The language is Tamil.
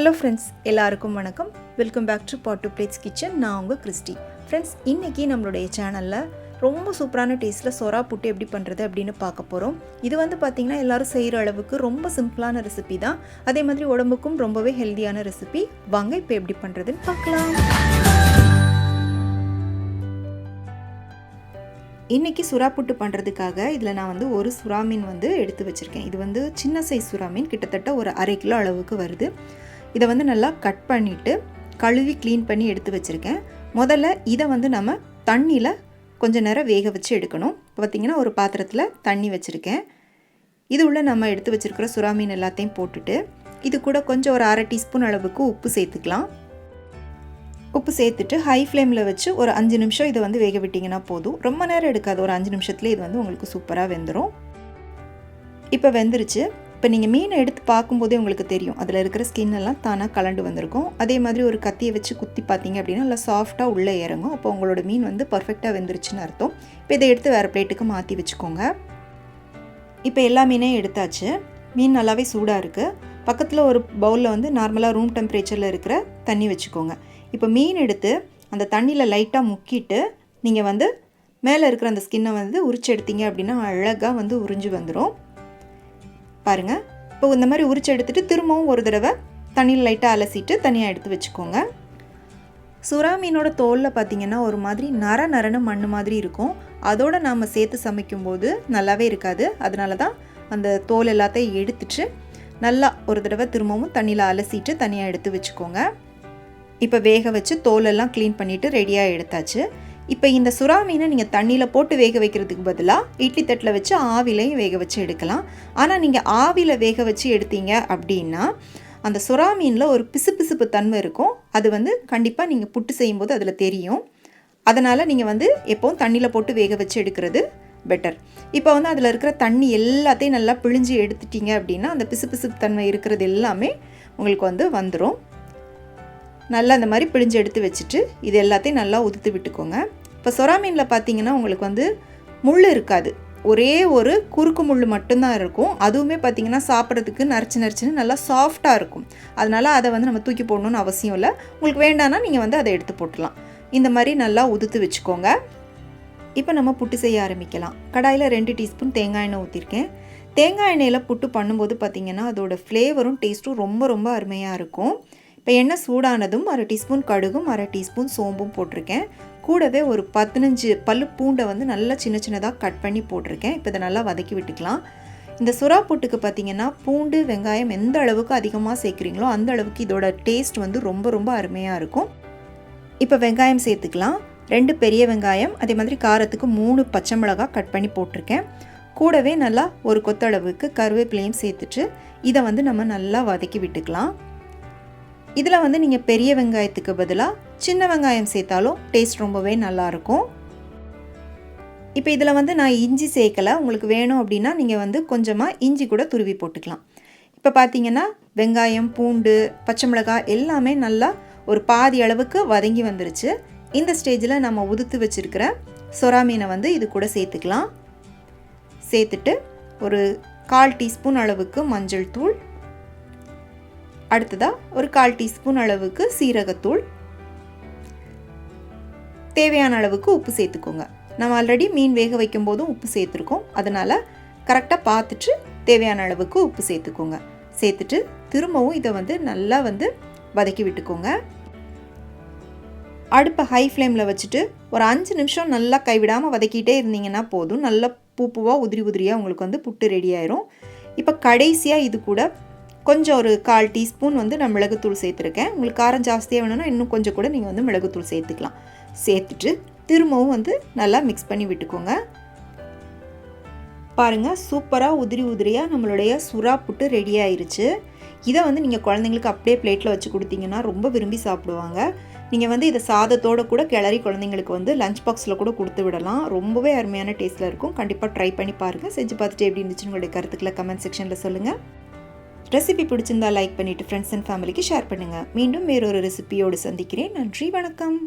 ஹலோ ஃப்ரெண்ட்ஸ், எல்லாருக்கும் வணக்கம். Welcome back to pot to plates kitchen. நான் உங்கள் கிறிஸ்டி. ஃப்ரெண்ட்ஸ், இன்றைக்கி நம்மளுடைய சேனலில் ரொம்ப சூப்பரான டேஸ்ட்டில் சொரா புட்டு எப்படி பண்ணுறது அப்படின்னு பார்க்க போகிறோம். இது பார்த்திங்கன்னா எல்லோரும் செய்கிற அளவுக்கு ரொம்ப சிம்பிளான ரெசிபி தான். அதே மாதிரி உடம்புக்கும் ரொம்பவே ஹெல்த்தியான ரெசிபி. வாங்க இப்போ எப்படி பண்ணுறதுன்னு பார்க்கலாம். இன்றைக்கி சுறா புட்டு பண்ணுறதுக்காக இதில் நான் ஒரு சுறா மீன் எடுத்து வச்சுருக்கேன். இது சின்ன சைஸ் சுறா மீன், கிட்டத்தட்ட ஒரு 1/2 கிலோ அளவுக்கு வருது. இதை நல்லா கட் பண்ணிவிட்டு கழுவி க்ளீன் பண்ணி எடுத்து வச்சுருக்கேன். முதல்ல இதை நம்ம தண்ணியில் கொஞ்சம் நேரம் வேக வச்சு எடுக்கணும். இப்போ பார்த்திங்கன்னா ஒரு பாத்திரத்தில் தண்ணி வச்சுருக்கேன். இது உள்ள நம்ம எடுத்து வச்சுருக்கிற சுறா மீன் எல்லாத்தையும் போட்டுட்டு இது கூட கொஞ்சம் ஒரு 1/2 டீஸ்பூன் அளவுக்கு உப்பு சேர்த்துக்கலாம். உப்பு சேர்த்துட்டு ஹை ஃப்ளேமில் வச்சு ஒரு 5 நிமிஷம் இதை வேக விட்டிங்கன்னா போதும். ரொம்ப நேரம் எடுக்காது, ஒரு 5 நிமிஷத்துலேயே இது உங்களுக்கு சூப்பராக வெந்துடும். இப்போ வெந்துருச்சு. இப்போ நீங்கள் மீனை எடுத்து பார்க்கும்போதே உங்களுக்கு தெரியும், அதில் இருக்கிற ஸ்கின் எல்லாம் தானாக கலண்டு வந்திருக்கும். அதே மாதிரி ஒரு கத்தியை வச்சு குத்தி பார்த்தீங்க அப்படின்னா நல்லா சாஃப்டாக உள்ளே இறங்கும். அப்போ உங்களோட மீன் பர்ஃபெக்டாக வெந்துருச்சுன்னு அர்த்தம். இப்போ இதை எடுத்து வேறு பிளேட்டுக்கு மாற்றி வச்சுக்கோங்க. இப்போ எல்லா மீனையும் எடுத்தாச்சு. மீன் நல்லாவே சூடாக இருக்குது. பக்கத்தில் ஒரு பவுலில் நார்மலாக ரூம் டெம்பரேச்சரில் இருக்கிற தண்ணி வச்சுக்கோங்க. இப்போ மீன் எடுத்து அந்த தண்ணியில் லைட்டாக முக்கிட்டு நீங்கள் மேலே இருக்கிற அந்த ஸ்கின்னை உரிச்சு எடுத்தீங்க அப்படின்னா அழகாக உறிஞ்சு வந்துடும். பாருங்கள், இப்போ இந்த மாதிரி உரிச்சு எடுத்துகிட்டு திரும்பவும் ஒரு தடவை தண்ணியில் லைட்டாக அலசிட்டு தனியாக எடுத்து வச்சுக்கோங்க. சுறா மீனோட தோலில் பார்த்திங்கன்னா ஒரு மாதிரி நரன்னு மண் மாதிரி இருக்கும். அதோடு நாம் சேர்த்து சமைக்கும்போது நல்லாவே இருக்காது. அதனால தான் அந்த தோல் எல்லாத்தையும் எடுத்துட்டு நல்லா ஒரு தடவை திரும்பவும் தண்ணியில் அலசிட்டு தனியாக எடுத்து வச்சுக்கோங்க. இப்போ வேக வச்சு தோலெல்லாம் க்ளீன் பண்ணிவிட்டு ரெடியாக எடுத்தாச்சு. இப்போ இந்த சுறா மீனை நீங்கள் தண்ணியில் போட்டு வேக வைக்கிறதுக்கு பதிலாக இட்லி தட்டில் வச்சு ஆவிலையும் வேக வச்சு எடுக்கலாம். ஆனால் நீங்கள் ஆவியில் வேக வச்சு எடுத்தீங்க அப்படின்னா அந்த சுறா மீனில் ஒரு பிசுபிசுப்பு தன்மை இருக்கும். அது கண்டிப்பாக நீங்கள் புட்டு செய்யும்போது அதில் தெரியும். அதனால் நீங்கள் எப்போவும் தண்ணியில் போட்டு வேக வச்சு எடுக்கிறது பெட்டர். இப்போ அதில் இருக்கிற தண்ணி எல்லாத்தையும் நல்லா பிழிஞ்சு எடுத்துட்டீங்க அப்படின்னா அந்த பிசுபிசுப்பு தன்மை இருக்கிறது எல்லாமே உங்களுக்கு வந்துடும். நல்லா இந்த மாதிரி பிழிஞ்சு எடுத்து வச்சுட்டு இது எல்லாத்தையும் நல்லா உதுத்து விட்டுக்கோங்க. இப்போ சொரா மீனில் பார்த்தீங்கன்னா உங்களுக்கு முள் இருக்காது, ஒரே ஒரு குறுக்கு முள் மட்டும்தான் இருக்கும். அதுவுமே பார்த்திங்கன்னா சாப்பிட்றதுக்கு நறுச்சுன்னு நல்லா சாஃப்டாக இருக்கும். அதனால் அதை நம்ம தூக்கி போடணுன்னு அவசியம் இல்லை. உங்களுக்கு வேண்டான்னா நீங்கள் அதை எடுத்து போட்டுடலாம். இந்த மாதிரி நல்லா உதுத்து வச்சுக்கோங்க. இப்போ நம்ம புட்டு செய்ய ஆரம்பிக்கலாம். கடாயில் 2 டீஸ்பூன் தேங்காய் எண்ணெய் ஊற்றிருக்கேன். தேங்காய் எண்ணெயில் புட்டு பண்ணும்போது பார்த்திங்கன்னா அதோட ஃப்ளேவரும் டேஸ்ட்டும் ரொம்ப அருமையாக இருக்கும். இப்போ எண்ணெய் சூடானதும் 1/2 டீஸ்பூன் கடுகும் 1/2 டீஸ்பூன் சோம்பும் போட்டிருக்கேன். கூடவே ஒரு 15 பல்லு பூண்டை நல்லா சின்னதாக கட் பண்ணி போட்டிருக்கேன். இப்போ இதை நல்லா வதக்கி விட்டுக்கலாம். இந்த சுறா புட்டுக்கு பார்த்திங்கன்னா பூண்டு வெங்காயம் எந்த அளவுக்கு அதிகமாக சேர்க்குறீங்களோ அந்த அளவுக்கு இதோட டேஸ்ட் ரொம்ப அருமையாக இருக்கும். இப்போ வெங்காயம் சேர்த்துக்கலாம். 2 பெரிய வெங்காயம், அதே மாதிரி காரத்துக்கு 3 பச்சை மிளகாய் கட் பண்ணி போட்டிருக்கேன். கூடவே நல்லா ஒரு கொத்தளவுக்கு கருவேப்பிலையும் சேர்த்துட்டு இதை நம்ம நல்லா வதக்கி விட்டுக்கலாம். இதில் நீங்கள் பெரிய வெங்காயத்துக்கு பதிலாக சின்ன வெங்காயம் சேர்த்தாலும் டேஸ்ட் ரொம்பவே நல்லாயிருக்கும். இப்போ இதில் நான் இஞ்சி சேர்க்கலை. உங்களுக்கு வேணும் அப்படின்னா நீங்கள் கொஞ்சமாக இஞ்சி கூட துருவி போட்டுக்கலாம். இப்போ பார்த்தீங்கன்னா வெங்காயம் பூண்டு பச்சை மிளகாய் எல்லாமே நல்லா ஒரு பாதி அளவுக்கு வதங்கி வந்துருச்சு. இந்த ஸ்டேஜில் நம்ம உதுத்து வச்சுருக்கிற சொரா மீனை இது கூட சேர்த்துக்கலாம். சேர்த்துட்டு ஒரு 1/4 டீஸ்பூன் அளவுக்கு மஞ்சள் தூள், அடுத்ததாக ஒரு 1/4 டீஸ்பூன் அளவுக்கு சீரகத்தூள், தேவையான அளவுக்கு உப்பு சேர்த்துக்கோங்க. நம்ம ஆல்ரெடி மீன் வேக வைக்கும் போதும் உப்பு சேர்த்துருக்கோம். அதனால் கரெக்டாக பார்த்துட்டு தேவையான அளவுக்கு உப்பு சேர்த்துக்கோங்க. சேர்த்துட்டு திரும்பவும் இதை நல்லா வதக்கி விட்டுக்கோங்க. அடுப்பை ஹை ஃப்ளேமில் வச்சுட்டு ஒரு 5 நிமிஷம் நல்லா கைவிடாமல் வதக்கிட்டே இருந்தீங்கன்னா போதும். நல்லா பூவாக உதிரியாக உங்களுக்கு புட்டு ரெடி ஆயிரும். இப்போ கடைசியாக இது கூட கொஞ்சம் ஒரு 1/4 டீஸ்பூன் நான் மிளகுத்தூள் சேர்த்துருக்கேன். உங்களுக்கு காரம் ஜாஸ்தியாக வேணும்னா இன்னும் கொஞ்சம் கூட நீங்கள் மிளகுத்தூள் சேர்த்துக்கலாம். சேர்த்துட்டு திரும்பவும் நல்லா மிக்ஸ் பண்ணி விட்டுக்கோங்க. பாருங்கள், சூப்பராக உதிரியாக நம்மளுடைய சுறா புட்டு ரெடி ஆயிருச்சு. இதை நீங்கள் குழந்தைங்களுக்கு அப்படியே பிளேட்டில் வச்சு கொடுத்தீங்கன்னா ரொம்ப விரும்பி சாப்பிடுவாங்க. நீங்கள் இதை சாதத்தோடு கூட கிளறி குழந்தைங்களுக்கு லஞ்ச் பாக்ஸில் கூட கொடுத்து விடலாம். ரொம்பவே அருமையான டேஸ்ட்டில் இருக்கும். கண்டிப்பாக ட்ரை பண்ணி பாருங்கள். செஞ்சு பார்த்துட்டு எப்படி இருந்துச்சுன்னு உங்களுடைய கருத்துக்களை கமெண்ட் செக்ஷனில் சொல்லுங்கள். ரெசிபி பிடிச்சிருந்தால் லைக் பண்ணிவிட்டு ஃப்ரெண்ட்ஸ் அண்ட் ஃபேமிலிக்கு ஷேர் பண்ணுங்கள். மீண்டும் வேறொரு ரெசிபியோடு சந்திக்கிறேன். நன்றி, வணக்கம்.